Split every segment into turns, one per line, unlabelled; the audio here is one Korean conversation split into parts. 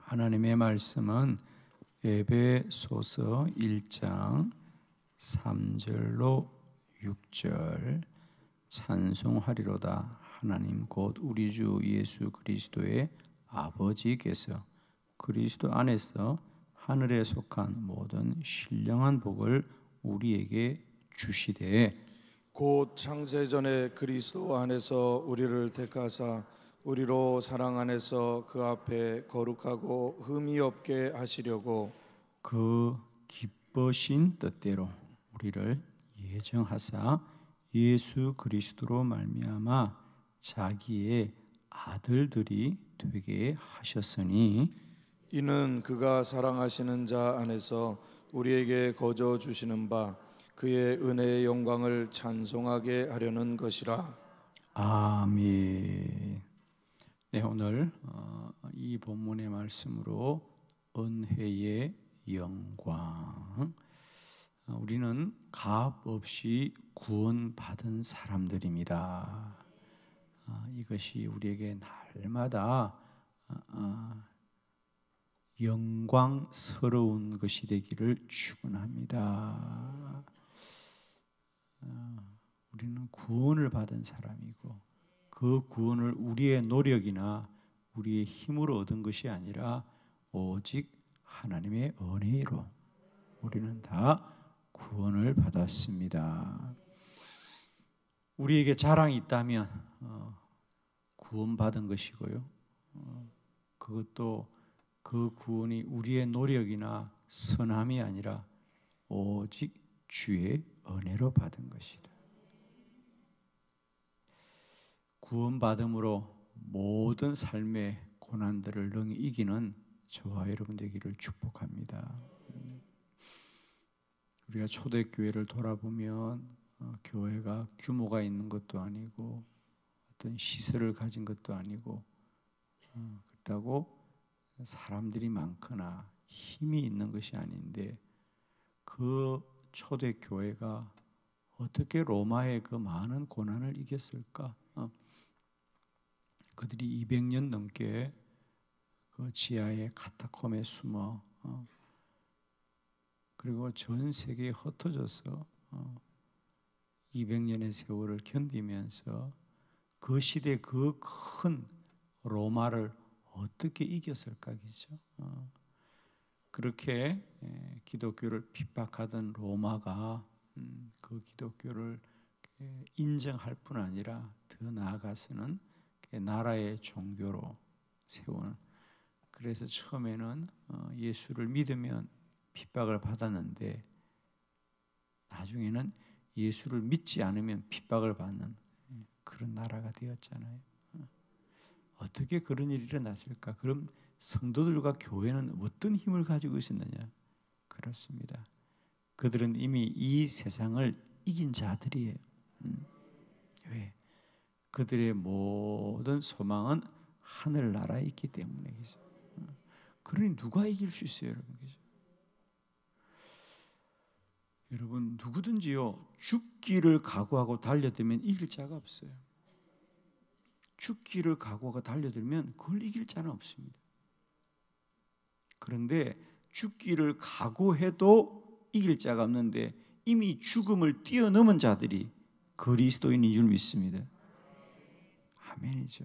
하나님의 말씀은 에베소서 1장 3절로 6절 찬송하리로다. 하나님 곧 우리 주 예수 그리스도의 아버지께서 그리스도 안에서 하늘에 속한 모든 신령한 복을 우리에게 주시되
곧 창세전에 그리스도 안에서 우리를 택하사 우리로 사랑 안에서 그 앞에 거룩하고 흠이 없게 하시려고
그 기쁘신 뜻대로 우리를 예정하사 예수 그리스도로 말미암아 자기의 아들들이 되게 하셨으니
이는 그가 사랑하시는 자 안에서 우리에게 거저 주시는 바 그의 은혜의 영광을 찬송하게 하려는 것이라.
아멘. 네, 오늘 이 본문의 말씀으로 은혜의 영광. 우리는 값 없이 구원받은 사람들입니다. 이것이 우리에게 날마다 영광스러운 것이 되기를 축원합니다. 우리는 구원을 받은 사람이고 그 구원을 우리의 노력이나 우리의 힘으로 얻은 것이 아니라 오직 하나님의 은혜로 우리는 다 구원을 받았습니다. 우리에게 자랑이 있다면 구원받은 것이고요. 그것도 그 구원이 우리의 노력이나 선함이 아니라 오직 주의 은혜로 받은 것이다. 구원받음으로 모든 삶의 고난들을 능히 이기는 저와 여러분 되기를 축복합니다. 우리가 초대교회를 돌아보면 교회가 규모가 있는 것도 아니고 어떤 시설을 가진 것도 아니고 그렇다고 사람들이 많거나 힘이 있는 것이 아닌데 그 초대교회가 어떻게 로마의 그 많은 고난을 이겼을까? 그들이 200년 넘게 그 지하의 카타콤에 숨어 그리고 전 세계에 흩어져서 200년의 세월을 견디면서 그 시대 그 큰 로마를 어떻게 이겼을까? 그죠? 그렇게 기독교를 핍박하던 로마가 그 기독교를 인정할 뿐 아니라 더 나아가서는 나라의 종교로 세우는. 그래서 처음에는 예수를 믿으면 핍박을 받았는데 나중에는 예수를 믿지 않으면 핍박을 받는 그런 나라가 되었잖아요. 어떻게 그런 일이 일어났을까? 그럼 성도들과 교회는 어떤 힘을 가지고 있었느냐? 그렇습니다. 그들은 이미 이 세상을 이긴 자들이에요. 왜? 그들의 모든 소망은 하늘나라에 있기 때문에. 그러니 누가 이길 수 있어요, 여러분? 여러분, 누구든지요 죽기를 각오하고 달려들면 이길 자가 없어요. 죽기를 각오하고 달려들면 그걸 이길 자는 없습니다. 그런데 죽기를 각오해도 이길 자가 없는데 이미 죽음을 뛰어넘은 자들이 그리스도인인 줄 믿습니다. 아멘이죠.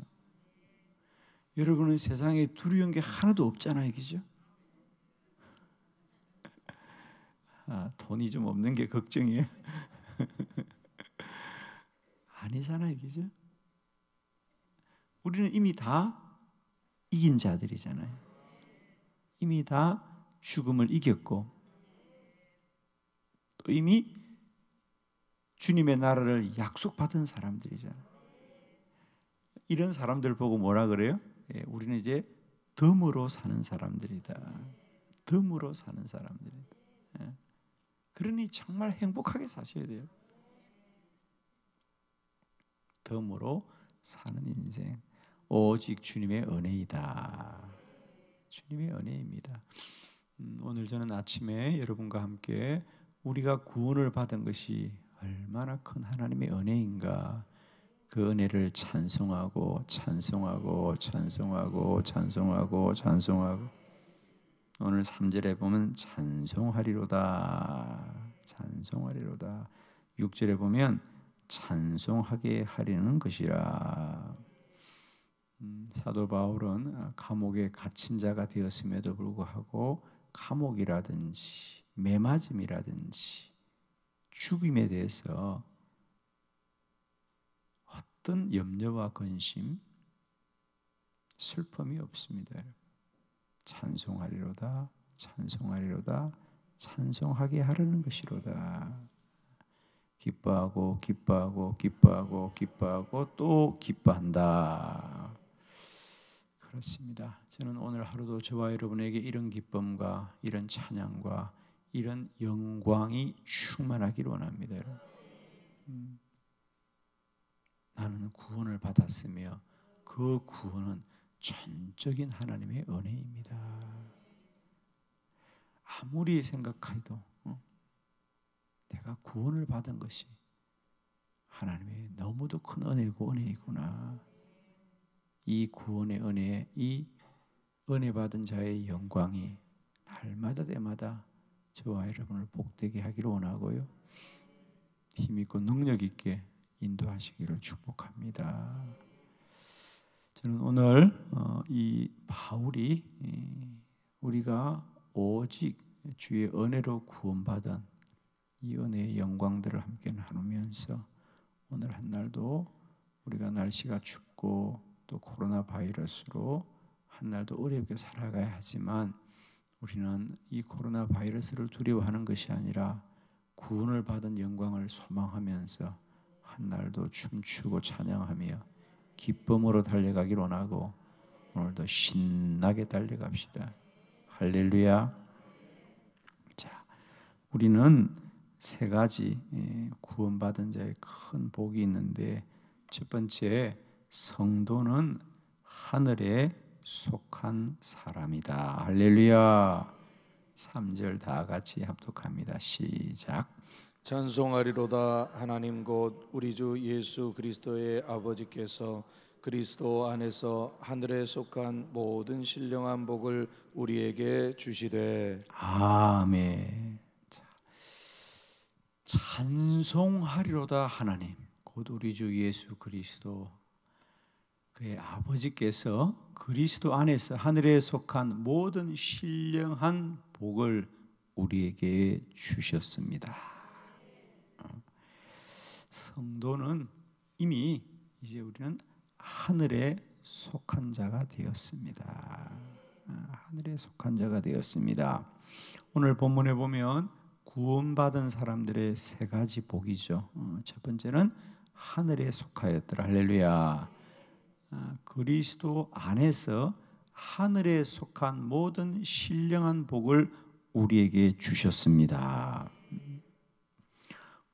여러분은 세상에 두려운 게 하나도 없잖아요, 그죠? 돈이 좀 없는 게 걱정이에요. 아니잖아요, 그죠? 우리는 이미 다 이긴 자들이잖아요. 이미 다 죽음을 이겼고 또 이미 주님의 나라를 약속받은 사람들이잖아요. 이런 사람들 보고 뭐라 그래요? 우리는 이제 덤으로 사는 사람들이다. 덤으로 사는 사람들이다. 그러니 정말 행복하게 사셔야 돼요. 덤으로 사는 인생. 오직 주님의 은혜이다. 주님의 은혜입니다. 오늘 저는 아침에 여러분과 함께 우리가 구원을 받은 것이 얼마나 큰 하나님의 은혜인가 그 은혜를 찬송하고 찬송하고 찬송하고 찬송하고 찬송하고 오늘 3절에 보면 찬송하리로다. 찬송하리로다. 6절에 보면 찬송하게 하려는 것이라. 사도 바울은 감옥에 갇힌 자가 되었음에도 불구하고 감옥이라든지 매맞음이라든지 죽임에 대해서 어떤 염려와 근심, 슬픔이 없습니다. 찬송하리로다, 찬송하리로다, 찬송하게 하려는 것이로다. 기뻐하고 기뻐하고 기뻐하고 기뻐하고 또 기뻐한다. 그렇습니다. 저는 오늘 하루도 저와 여러분에게 이런 기쁨과 이런 찬양과 이런 영광이 충만하기를 원합니다. 나는 구원을 받았으며 그 구원은 전적인 하나님의 은혜입니다. 아무리 생각해도 내가 구원을 받은 것이 하나님의 너무도 큰 은혜고 은혜이구나. 이 구원의 은혜, 이 은혜 받은 자의 영광이 날마다 때마다 저와 여러분을 복되게 하기를 원하고요. 힘있고 능력 있게 인도하시기를 축복합니다. 저는 오늘 이 바울이 우리가 오직 주의 은혜로 구원받은 이 은혜의 영광들을 함께 나누면서 오늘 한 날도 우리가 날씨가 춥고 또 코로나 바이러스로 한 날도 어렵게 살아가야 하지만 우리는 이 코로나 바이러스를 두려워하는 것이 아니라 구원을 받은 영광을 소망하면서 한 날도 춤추고 찬양하며 기쁨으로 달려가길 원하고 오늘도 신나게 달려갑시다. 할렐루야. 자, 우리는 세 가지 구원받은 자의 큰 복이 있는데 첫 번째, 성도는 하늘에 속한 사람이다. 할렐루야. 3절 다 같이 합독합니다. 시작.
찬송하리로다. 하나님 곧 우리 주 예수 그리스도의 아버지께서 그리스도 안에서 하늘에 속한 모든 신령한 복을 우리에게 주시되.
아멘. 찬송하리로다. 하나님 곧 우리 주 예수 그리스도 그의 아버지께서 그리스도 안에서 하늘에 속한 모든 신령한 복을 우리에게 주셨습니다. 성도는 이미 이제 우리는 하늘에 속한 자가 되었습니다. 하늘에 속한 자가 되었습니다. 오늘 본문에 보면 구원받은 사람들의 세 가지 복이죠. 첫 번째는 하늘에 속하였더라. 할렐루야. 그리스도 안에서 하늘에 속한 모든 신령한 복을 우리에게 주셨습니다.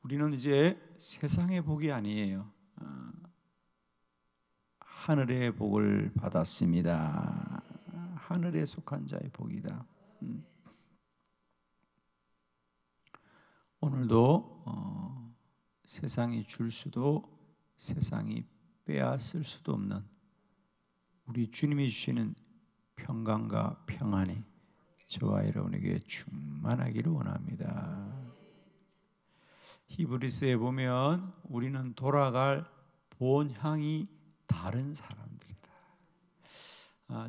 우리는 이제 세상의 복이 아니에요. 하늘의 복을 받았습니다. 하늘에 속한 자의 복이다. 오늘도 세상이 줄 수도 세상이 빼앗을 수도 없는 우리 주님이 주시는 평강과 평안이 저와 여러분에게 충만하기를 원합니다. 히브리서에 보면 우리는 돌아갈 본향이 다른 사람들이다.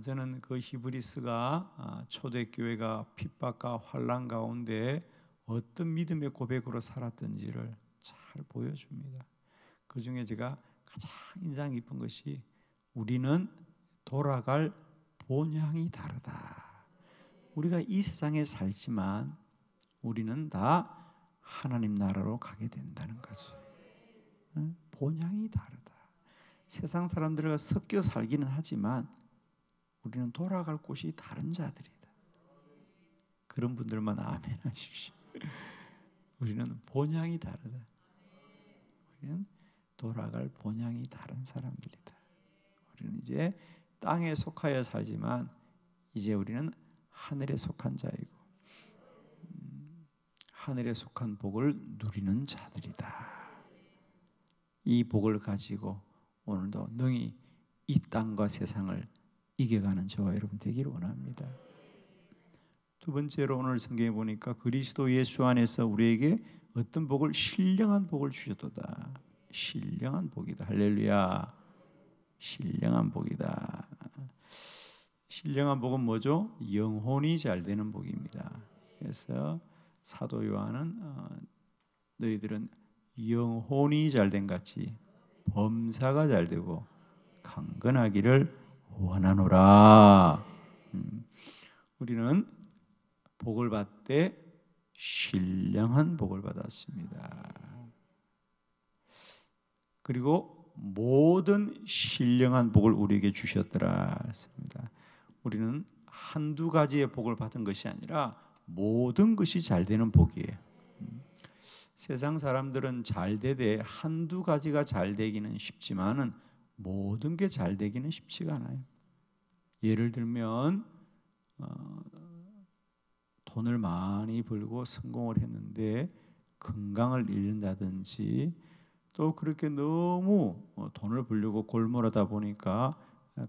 저는 그 히브리서가 초대교회가 핍박과 환난 가운데 어떤 믿음의 고백으로 살았던지를 잘 보여줍니다. 그 중에 제가 가장 인상 깊은 것이 우리는 돌아갈 본향이 다르다. 우리가 이 세상에 살지만 우리는 다 하나님 나라로 가게 된다는 거죠. 본향이 다르다. 세상 사람들과 섞여 살기는 하지만 우리는 돌아갈 곳이 다른 자들이다. 그런 분들만 아멘 하십시오. 우리는 본향이 다르다. 우리는 돌아갈 본향이 다른 사람들이다. 우리는 이제 땅에 속하여 살지만 이제 우리는 하늘에 속한 자이고 하늘에 속한 복을 누리는 자들이다. 이 복을 가지고 오늘도 능히 이 땅과 세상을 이겨가는 저와 여러분 되기를 원합니다. 두 번째로 오늘 성경에 보니까 그리스도 예수 안에서 우리에게 어떤 복을, 신령한 복을 주셨도다. 신령한 복이다. 할렐루야. 신령한 복이다. 신령한 복은 뭐죠? 영혼이 잘 되는 복입니다. 그래서 사도 요한은 너희들은 영혼이 잘된 같이 범사가 잘 되고 강건하기를 원하노라. 우리는 복을 받되 신령한 복을 받았습니다. 그리고 모든 신령한 복을 우리에게 주셨더라 했습니다. 우리는 한두 가지의 복을 받은 것이 아니라 모든 것이 잘 되는 복이에요. 세상 사람들은 잘 되되 한두 가지가 잘 되기는 쉽지만은 모든 게 잘 되기는 쉽지가 않아요. 예를 들면 돈을 많이 벌고 성공을 했는데 건강을 잃는다든지, 또 그렇게 너무 돈을 벌려고 골몰하다 보니까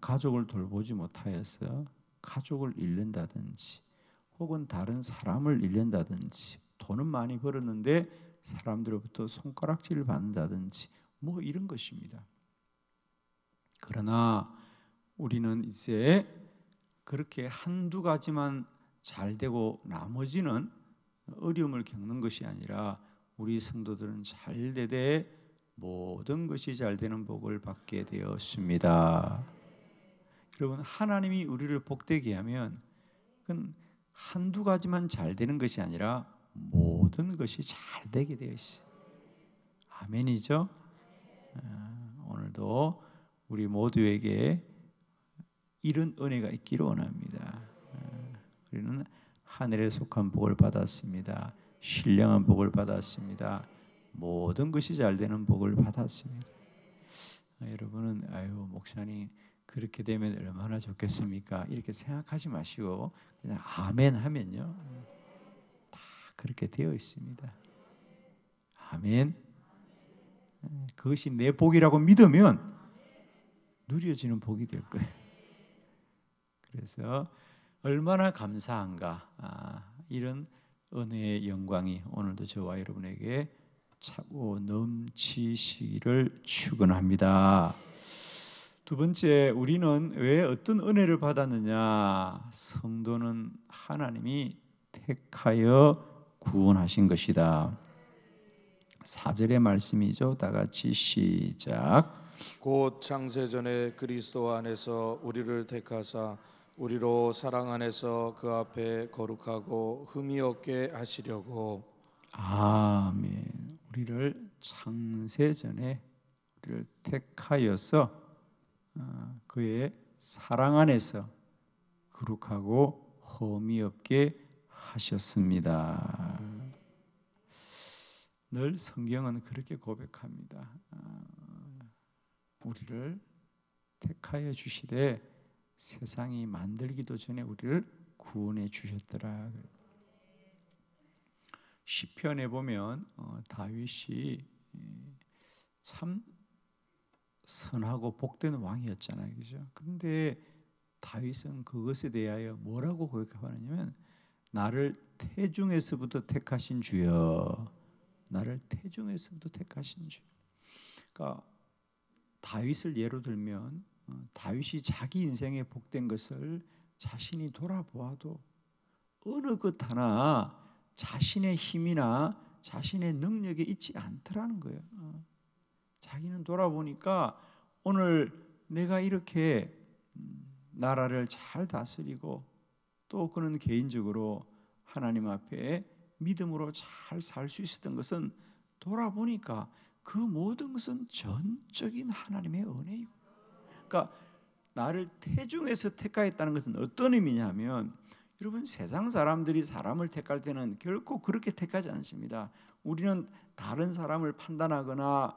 가족을 돌보지 못하여서 가족을 잃는다든지, 혹은 다른 사람을 잃는다든지, 돈은 많이 벌었는데 사람들로부터 손가락질을 받는다든지, 뭐 이런 것입니다. 그러나 우리는 이제 그렇게 한두 가지만 잘 되고 나머지는 어려움을 겪는 것이 아니라 우리 성도들은 잘 되되 모든 것이 잘 되는 복을 받게 되었습니다. 여러분, 하나님이 우리를 복되게 하면 그건 한두 가지만 잘 되는 것이 아니라 모든 것이 잘 되게 되어 있어요. 아멘이죠? 오늘도 우리 모두에게 이런 은혜가 있기를 원합니다. 우리는 하늘에 속한 복을 받았습니다. 신령한 복을 받았습니다. 모든 것이 잘 되는 복을 받았습니다. 여러분은 아유 목사님 그렇게 되면 얼마나 좋겠습니까? 이렇게 생각하지 마시고 그냥 아멘 하면요 다 그렇게 되어 있습니다. 아멘. 그것이 내 복이라고 믿으면 누려지는 복이 될 거예요. 그래서 얼마나 감사한가. 이런 은혜의 영광이 오늘도 저와 여러분에게 차고 넘치시기를 축원합니다. 두 번째, 우리는 왜 어떤 은혜를 받았느냐? 성도는 하나님이 택하여 구원하신 것이다. 4절의 말씀이죠. 다 같이 시작.
곧 창세전에 그리스도 안에서 우리를 택하사 우리로 사랑 안에서 그 앞에 거룩하고 흠이 없게 하시려고.
아멘. 우리를 창세전에 우리를 택하여서 그의 사랑 안에서 거룩하고 흠이 없게 하셨습니다. 늘 성경은 그렇게 고백합니다. 우리를 택하여 주시되 세상이 만들기도 전에 우리를 구원해 주셨더라. 시편에 보면 다윗이 참 선하고 복된 왕이었잖아요, 그죠? 그런데 다윗은 그것에 대하여 뭐라고 고백하냐면 나를 태중에서부터 택하신 주여, 나를 태중에서부터 택하신 주. 그러니까 다윗을 예로 들면 다윗이 자기 인생에 복된 것을 자신이 돌아보아도 어느 것 하나 자신의 힘이나 자신의 능력에 있지 않더라는 거예요. 자기는 돌아보니까 오늘 내가 이렇게 나라를 잘 다스리고 또 그는 개인적으로 하나님 앞에 믿음으로 잘 살 수 있었던 것은 돌아보니까 그 모든 것은 전적인 하나님의 은혜이고, 그러니까 나를 태중에서 택하였다는 것은 어떤 의미냐면, 여러분 세상 사람들이 사람을 택할 때는 결코 그렇게 택하지 않습니다. 우리는 다른 사람을 판단하거나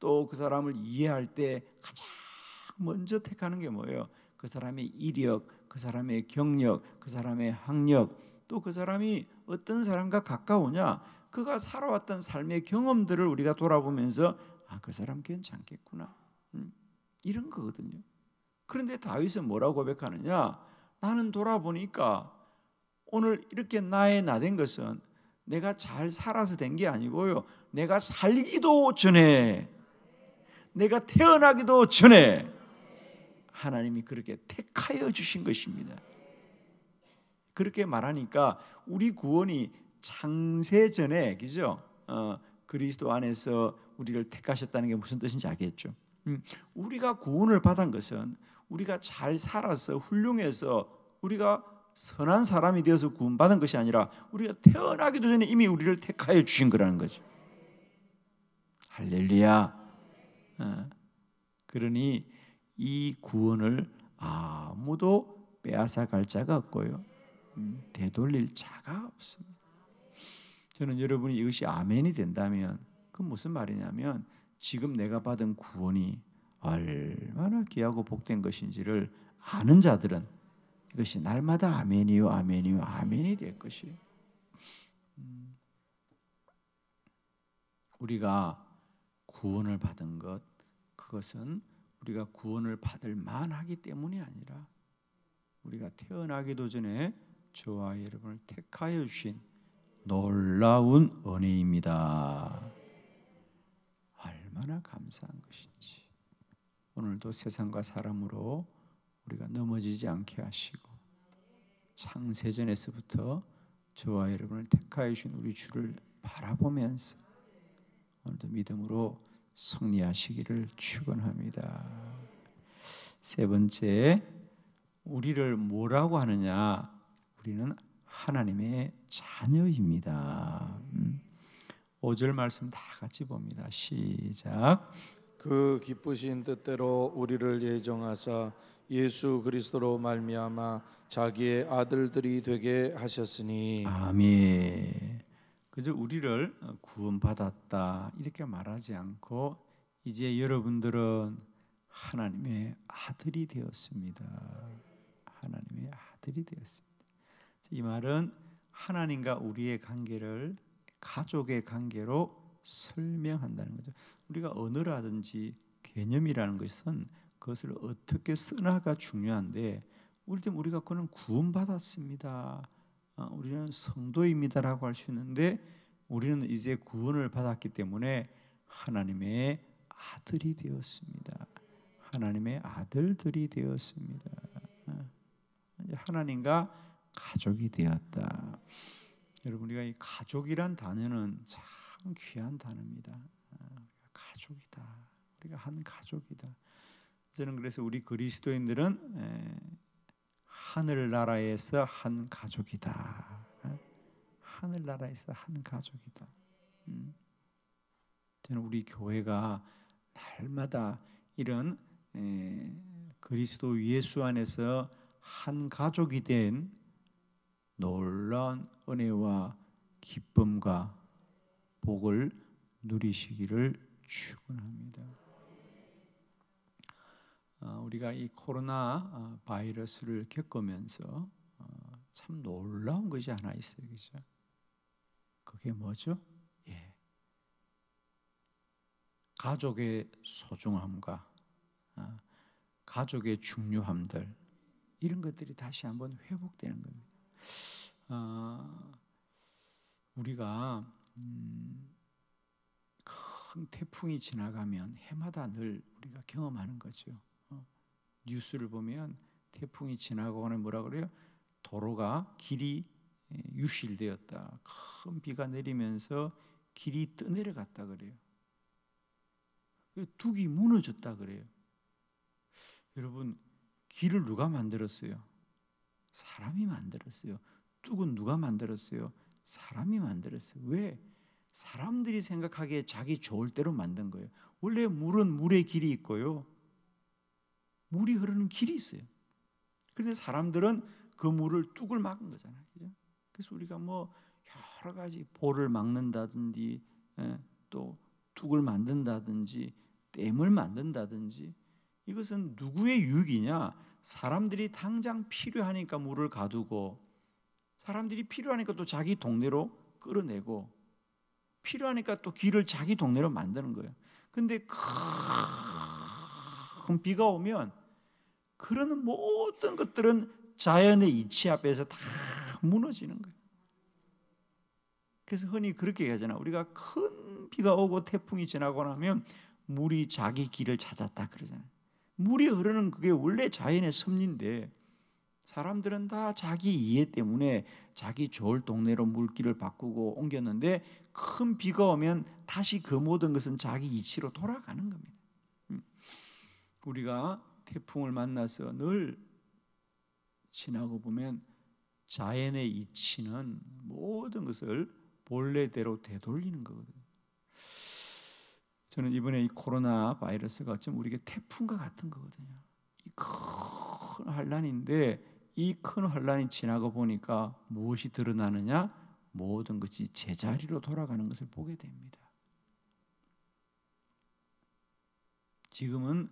또 그 사람을 이해할 때 가장 먼저 택하는 게 뭐예요? 그 사람의 이력, 그 사람의 경력, 그 사람의 학력, 또 그 사람이 어떤 사람과 가까우냐, 그가 살아왔던 삶의 경험들을 우리가 돌아보면서 그 사람 괜찮겠구나, 이런 거거든요. 그런데 다윗은 뭐라고 고백하느냐? 나는 돌아보니까 오늘 이렇게 나의 나 된 것은 내가 잘 살아서 된 게 아니고요. 내가 살기도 전에, 내가 태어나기도 전에 하나님이 그렇게 택하여 주신 것입니다. 그렇게 말하니까 우리 구원이 창세전에, 그죠? 그리스도 안에서 우리를 택하셨다는 게 무슨 뜻인지 알겠죠? 우리가 구원을 받은 것은 우리가 잘 살아서 훌륭해서 우리가 선한 사람이 되어서 구원받은 것이 아니라 우리가 태어나기도 전에 이미 우리를 택하여 주신 거라는 거죠. 할렐루야. 그러니 이 구원을 아무도 빼앗아 갈 자가 없고요, 되돌릴 자가 없습니다. 저는 여러분이 이것이 아멘이 된다면 그건 무슨 말이냐면 지금 내가 받은 구원이 얼마나 귀하고 복된 것인지를 아는 자들은 이것이 날마다 아멘이요 아멘이요 아멘이 될 것이에요. 우리가 구원을 받은 것, 그것은 우리가 구원을 받을 만하기 때문이 아니라 우리가 태어나기도 전에 저와 여러분을 택하여 주신 놀라운 은혜입니다. 얼마나 감사한 것인지. 오늘도 세상과 사람으로 우리가 넘어지지 않게 하시고 창세전에서부터 저와 여러분을 택하여 주신 우리 주를 바라보면서 오늘도 믿음으로 승리하시기를 축원합니다. 세 번째, 우리를 뭐라고 하느냐? 우리는 하나님의 자녀입니다. 5절 말씀 다 같이 봅니다. 시작.
그 기쁘신 뜻대로 우리를 예정하사 예수 그리스도로 말미암아 자기의 아들들이 되게 하셨으니.
아멘. 그저 우리를 구원받았다 이렇게 말하지 않고 이제 여러분들은 하나님의 아들이 되었습니다. 하나님의 아들이 되었습니다. 이 말은 하나님과 우리의 관계를 가족의 관계로 설명한다는 거죠. 우리가 언어라든지 개념이라는 것은 그것을 어떻게 쓰나가 중요한데, 우리가 그는 구원받았습니다, 우리는 성도입니다라고 할 수 있는데, 우리는 이제 구원을 받았기 때문에 하나님의 아들이 되었습니다. 하나님의 아들들이 되었습니다. 하나님과 가족이 되었다. 여러분, 우리가 이 가족이란 단어는 참 귀한 단어입니다. 가족이다. 우리가 한 가족이다. 저는 그래서 우리 그리스도인들은 하늘나라에서 한 가족이다. 하늘나라에서 한 가족이다. 저는 우리 교회가 날마다 이런 그리스도 예수 안에서 한 가족이 된 놀라운 은혜와 기쁨과 복을 누리시기를 축원합니다. 우리가 이 코로나 바이러스를 겪으면서 참 놀라운 것이 하나 있어요, 그죠? 그게 뭐죠? 가족의 소중함과 가족의 중요함들, 이런 것들이 다시 한번 회복되는 겁니다. 우리가 큰 태풍이 지나가면 해마다 늘 우리가 경험하는 거죠. 뉴스를 보면 태풍이 지나가고는 뭐라 그래요? 도로가 길이 유실되었다. 큰 비가 내리면서 길이 떠내려갔다 그래요. 둑이 무너졌다 그래요. 여러분, 길을 누가 만들었어요? 사람이 만들었어요. 뚝은 누가 만들었어요? 사람이 만들었어요. 왜? 사람들이 생각하기에 자기 좋을 대로 만든 거예요. 원래 물은 물의 길이 있고요, 물이 흐르는 길이 있어요. 그런데 사람들은 그 물을 뚝을 막은 거잖아요, 그죠? 그래서 우리가 뭐 여러 가지 볼을 막는다든지, 또 뚝을 만든다든지, 댐을 만든다든지, 이것은 누구의 유익이냐? 사람들이 당장 필요하니까 물을 가두고, 사람들이 필요하니까 또 자기 동네로 끌어내고, 필요하니까 또 길을 자기 동네로 만드는 거예요. 근데 큰 비가 오면 그러는 모든 것들은 자연의 이치 앞에서 다 무너지는 거예요. 그래서 흔히 그렇게 얘기하잖아. 우리가 큰 비가 오고 태풍이 지나고 나면 물이 자기 길을 찾았다 그러잖아요. 물이 흐르는 그게 원래 자연의 섭리인데 사람들은 다 자기 이해 때문에 자기 좋을 동네로 물길을 바꾸고 옮겼는데 큰 비가 오면 다시 그 모든 것은 자기 이치로 돌아가는 겁니다. 우리가 태풍을 만나서 늘 지나고 보면 자연의 이치는 모든 것을 본래대로 되돌리는 거거든요. 저는 이번에 이 코로나 바이러스가 어쩌면 우리에게 태풍과 같은 거거든요. 이 큰 환란인데 이 큰 환란이 지나고 보니까 무엇이 드러나느냐? 모든 것이 제자리로 돌아가는 것을 보게 됩니다. 지금은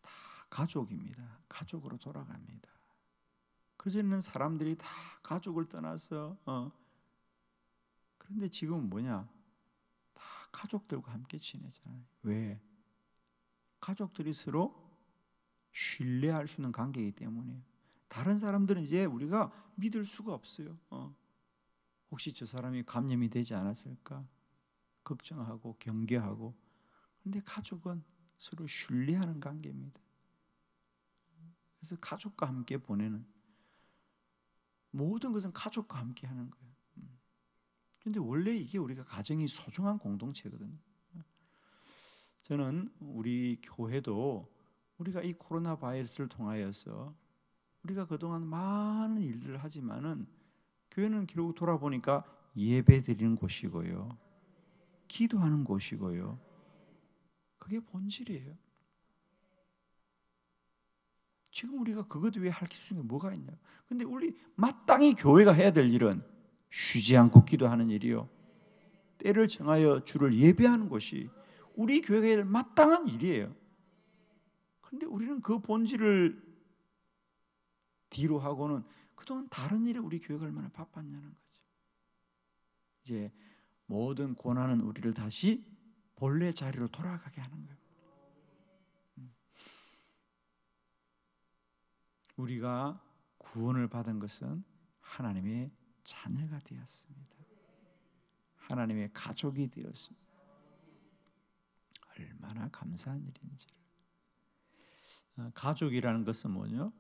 다 가족입니다. 가족으로 돌아갑니다. 그전에는 사람들이 다 가족을 떠나서 그런데 지금은 뭐냐? 다 가족들과 함께 지내잖아요. 왜? 가족들이 서로 신뢰할 수 있는 관계이기 때문에. 다른 사람들은 이제 우리가 믿을 수가 없어요. 혹시 저 사람이 감염이 되지 않았을까? 걱정하고 경계하고. 그런데 가족은 서로 신뢰하는 관계입니다. 그래서 가족과 함께 보내는 모든 것은 가족과 함께 하는 거예요. 그런데 원래 이게 우리가 가정이 소중한 공동체거든요. 저는 우리 교회도 우리가 이 코로나 바이러스를 통하여서 우리가 그동안 많은 일들을 하지만은 교회는 결국 돌아보니까 예배 드리는 곳이고요. 기도하는 곳이고요. 그게 본질이에요. 지금 우리가 그것 외에 할 수 있는 게 뭐가 있냐? 근데 우리 마땅히 교회가 해야 될 일은 쉬지 않고 기도하는 일이요. 때를 정하여 주를 예배하는 것이 우리 교회가 해야 될 마땅한 일이에요. 그런데 우리는 그 본질을 뒤로 하고는 그동안 다른 일에 우리 교회가 얼마나 바빴냐는 거죠. 이제 모든 고난은 우리를 다시 본래 자리로 돌아가게 하는 거예요. 우리가 구원을 받은 것은 하나님의 자녀가 되었습니다. 하나님의 가족이 되었습니다. 얼마나 감사한 일인지를. 가족이라는 것은 뭐죠?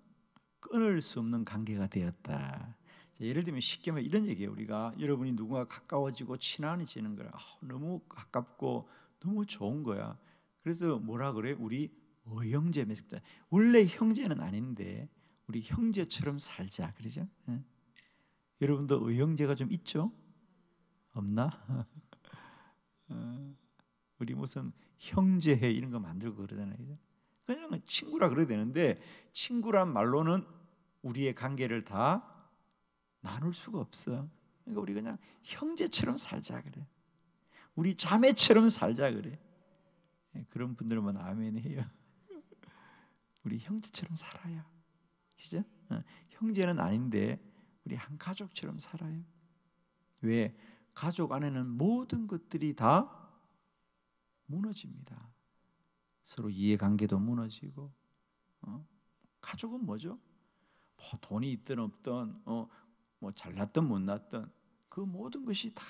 끊을 수 없는 관계가 되었다. 예를 들면 쉽게 말하면 이런 얘기예요. 우리가 여러분이 누군가 가까워지고 친해지는 거라 너무 가깝고 너무 좋은 거야. 그래서 뭐라 그래? 우리 형제 맺자. 원래 형제는 아닌데 우리 형제처럼 살자. 그러죠? 여러분도 형제가 좀 있죠? 없나? 우리 무슨 형제회 이런 거 만들고 그러잖아요. 그죠? 그냥 친구라 그래야 되는데 친구란 말로는 우리의 관계를 다 나눌 수가 없어. 그러니까 우리 그냥 형제처럼 살자 그래. 우리 자매처럼 살자 그래. 그런 분들만 아멘 해요. 우리 형제처럼 살아요. 그죠? 형제는 아닌데 우리 한 가족처럼 살아요. 왜? 가족 안에는 모든 것들이 다 무너집니다. 서로 이해관계도 무너지고. 가족은 뭐죠? 뭐 돈이 있든 없든 뭐 잘났든 못났든 그 모든 것이 다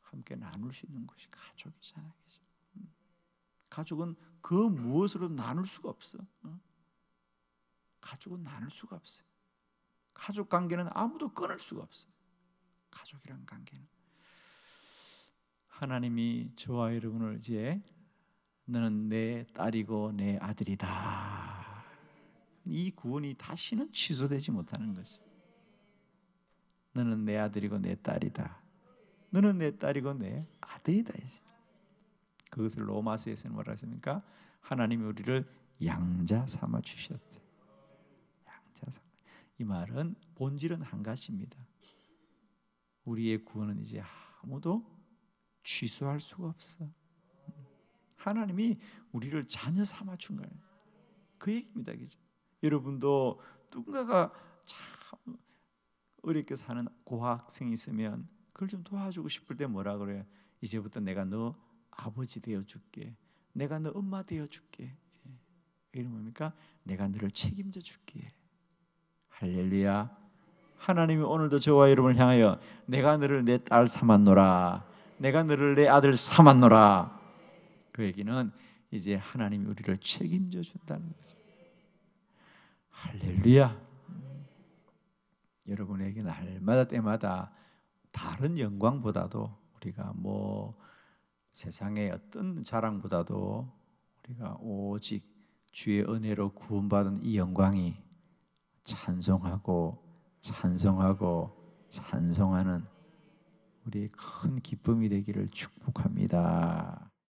함께 나눌 수 있는 것이 가족이잖아요. 가족은 그 무엇으로 나눌 수가 없어. 가족은 나눌 수가 없어요. 가족 관계는 아무도 끊을 수가 없어요. 가족이란 관계는. 하나님이 저와 여러분을 이제 너는 내 딸이고 내 아들이다. 이 구원이 다시는 취소되지 못하는 것이. 너는 내 아들이고 내 딸이다. 너는 내 딸이고 내 아들이다. 이제. 그것을 로마서에서는 뭐라 했습니까? 하나님이 우리를 양자 삼아 주셨대. 양자 삼아. 이 말은 본질은 한 가지입니다. 우리의 구원은 이제 아무도 취소할 수가 없어. 하나님이 우리를 자녀 삼아 준 거예요. 그 얘기입니다. 그죠? 여러분도 누군가가 참 어렵게 사는 고학생이 있으면 그걸 좀 도와주고 싶을 때 뭐라 그래요? 이제부터 내가 너 아버지 되어줄게. 내가 너 엄마 되어줄게. 이게 뭡니까? 내가 너를 책임져 줄게. 할렐루야. 하나님이 오늘도 저와 여러분을 향하여 내가 너를 내 딸 삼았노라, 내가 너를 내 아들 삼았노라. 그 얘기는 이제 하나님이 우리를 책임져 준다는 거죠. 할렐루야. 여러분에게 날마다 때마다 다른 영광보다도 우리가 세상의 어떤 자랑보다도 우리가 오직 주의 은혜로 구원받은 이 영광이 찬송하고 찬송하는 우리의 큰 기쁨이 되기를 축복합니다.